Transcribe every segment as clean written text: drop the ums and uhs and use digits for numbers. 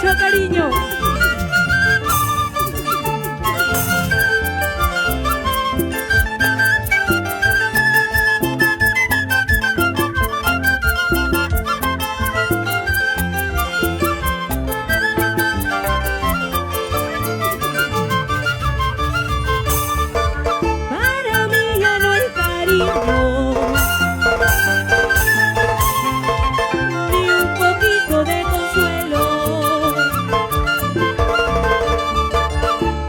mucho cariño. Para mí ya no hay cariño, ni un poquito de consuelo.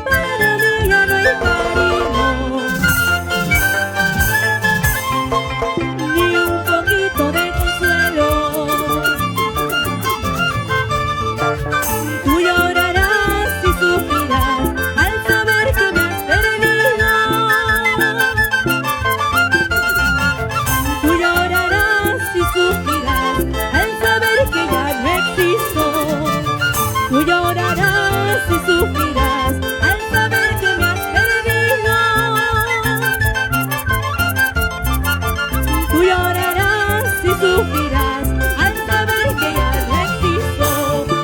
Para mí ya no hay cariño, ni un poquito de consuelo. Tú llorarás y sufrirás al saber que me has perdido. Tú llorarás y sufrirás al saber que ya no existo. Tú llorarás y sufrirás al saber que me has perdido. Tú llorarás y sufrirás al saber que ya no existo.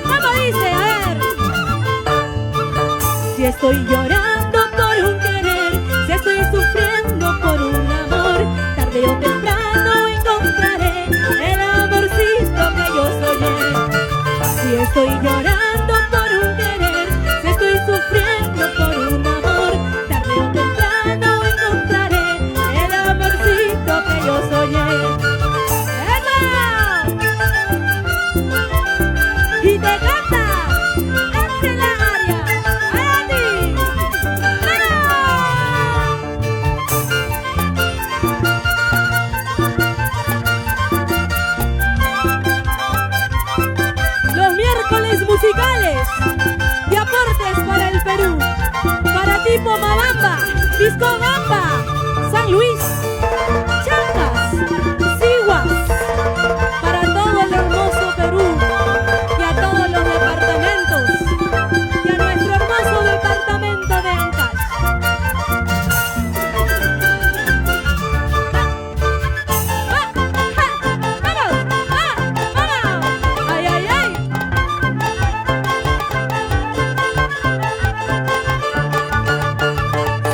¿Cómo dice? A ver. Si estoy llorando por un querer, si estoy sufriendo por un amor, tarde o temprano encontraré el amorcito que yo soñé. Si estoy llorando por un querer, si estoy sufriendo por un amor, tarde o temprano encontraré el amorcito que yo soñé. ¡Eso! Y te canta Ángela Arias, para ti. Los miércoles musicales de aportes para el Perú, para Tipo Mabamba, Disco Gamba, San Luis, Chancas, Siguas, para todo el hermoso Perú y a todos los departamentos y a nuestro hermoso departamento de Ancash. ¡Vamos! ¡Ay, ay, ay!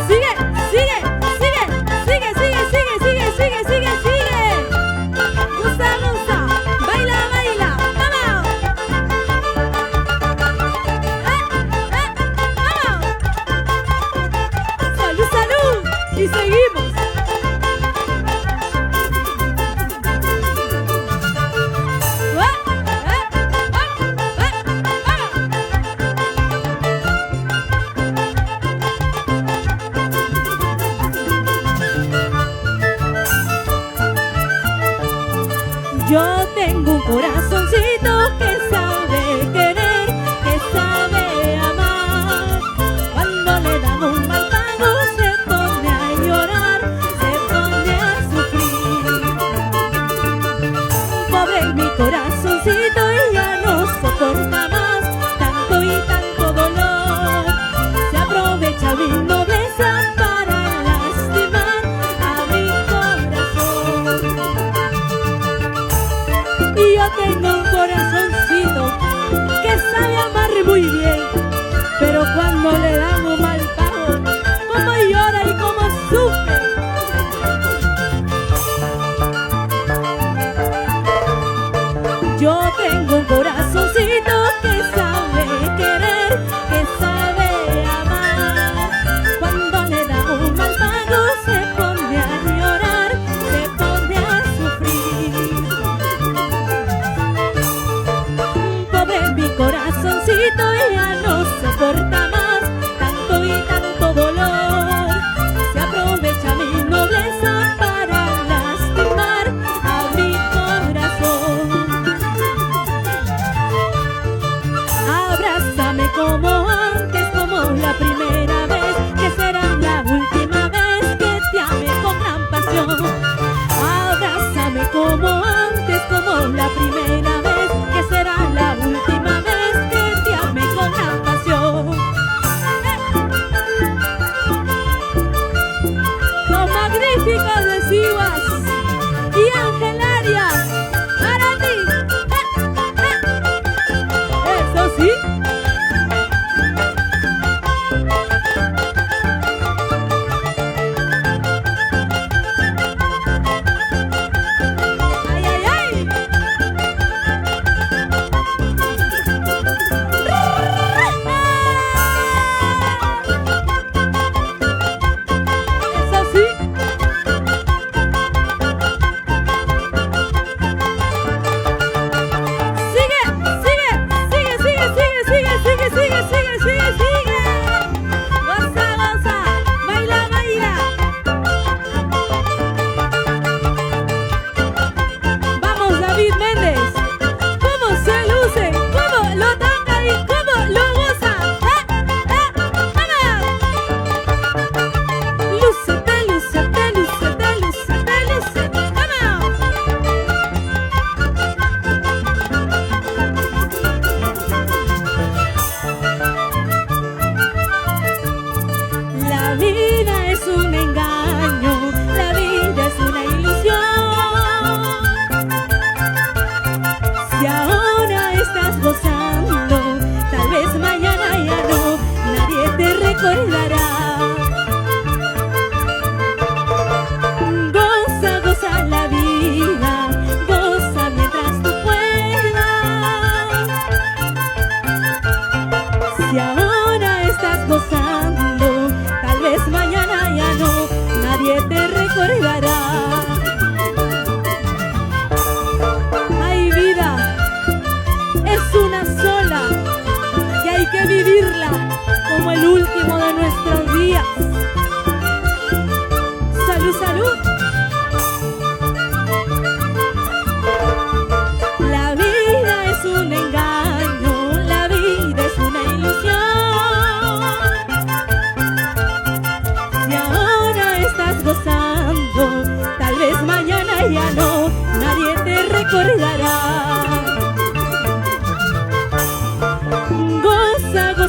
Sigue, sigue, sigue, sigue, sigue, sigue, sigue, sigue, sigue, sigue. Gusta, gusta, baila, baila, vamos. Vamos. Salud, salud. Y seguimos. Yo tengo un corazoncito que sabe querer, que sabe amar. Cuando le dan un mal trago se pone a llorar, se pone a sufrir. Pobre mi corazoncito, ya no soporta más tanto y tanto dolor. Se aprovecha mi nobleza para lastimar a mi corazón. Y yo tengo un corazoncito que sabe amar muy bien, pero cuando le dan un mal pago, cómo llora y cómo sufre. Yo tengo un corazoncito que sabe querer, que sabe amar. Cuando le dan un mal pago se pone a llorar, se pone a sufrir. Pobre mi corazoncito, ya no soporta más tanto y tanto dolor. Se aprovecha mi nobleza para lastimar a mi corazón. Abrázame como antes, como la primera vez, que será la última vez que te ame con gran pasión. Abrázame como antes, como la primera vez, que será la última vez que te ame con gran pasión.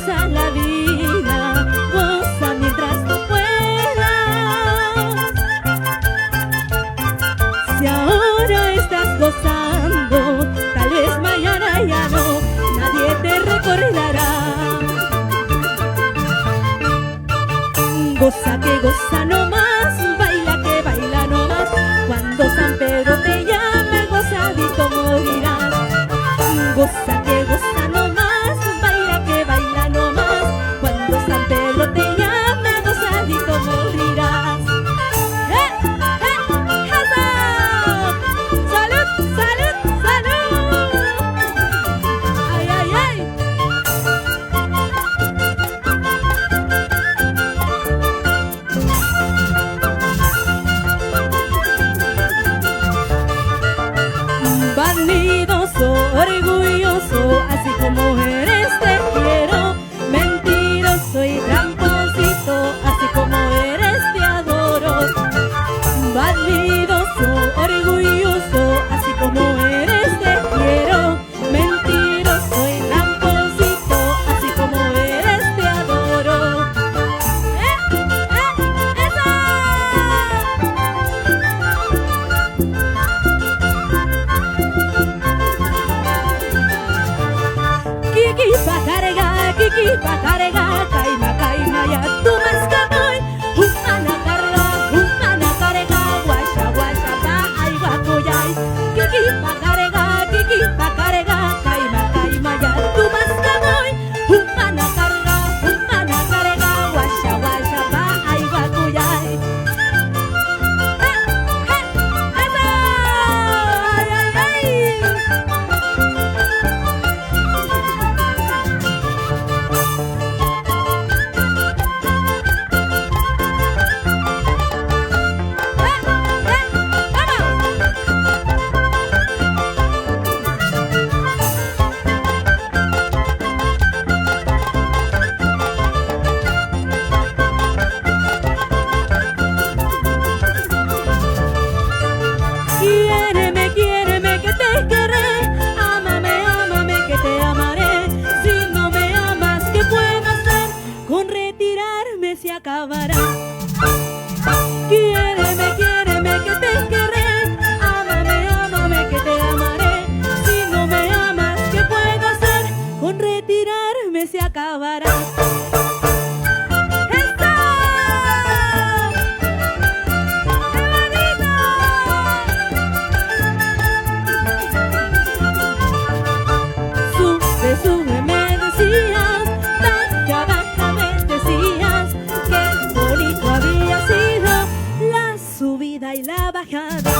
goza la vida, goza mientras tú puedas. Si ahora estás gozando, tal vez mañana ya no, nadie te recordará. Goza que goza no más, baila que baila no más. Cuando San Pedro te llame, gozadito morirás. Goza que goza no más, baila que baila no más. Cuando San Pedro te llame, gozadito morirás. ¡Eso! ¡Salud, salud, salud! ¡Ay, ay, ay! Vanidoso, orgulloso, así como eres te quiero. Mentiroso y tramposito, así como eres te adoro. Vanidoso, orgulloso, así como eres te quiero. Mentiroso y tramposito, así como eres te adoro. ¡Eso! Kiki pa carga, caima, caima, ya tu mas kamoy. Humana carga, guasha, guasha, pa, ay, guacuyay. Kiki pa carga, caima, caima, ya tu mas kamoy. Humana carga, guasha, guasha, pa, ay, guacuyay. ¡Eso! ¡Ay, ay, ay! Quiéreme que te querré, ámame que te amaré. Si no me amas, ¿qué puedo hacer? Con retirarme se acabará. Quiéreme que te querré, ámame que te amaré. Si no me amas, ¿qué puedo hacer? Con retirarme se acabará. Sube, me decías, baja, me decías, qué bonito había sido la subida y la bajada.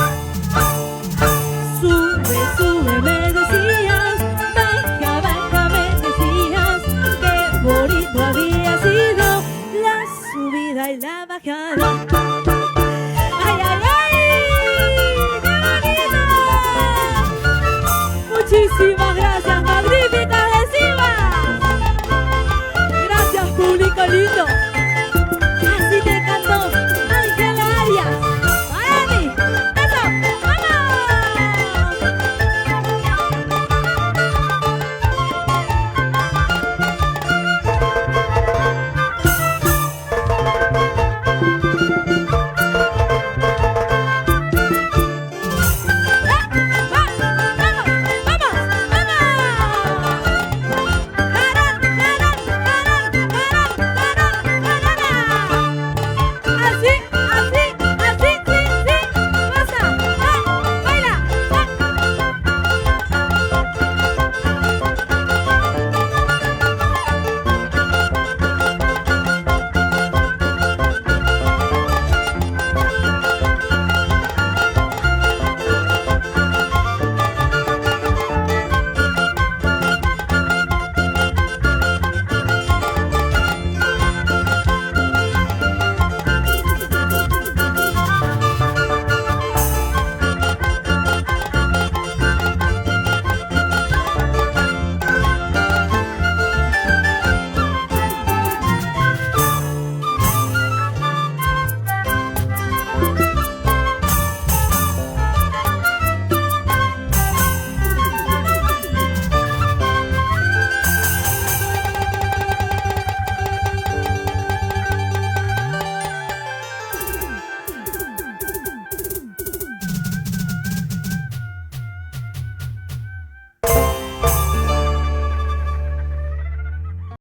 Sube, me decías, baja, me decías, qué bonito había sido la subida y la bajada.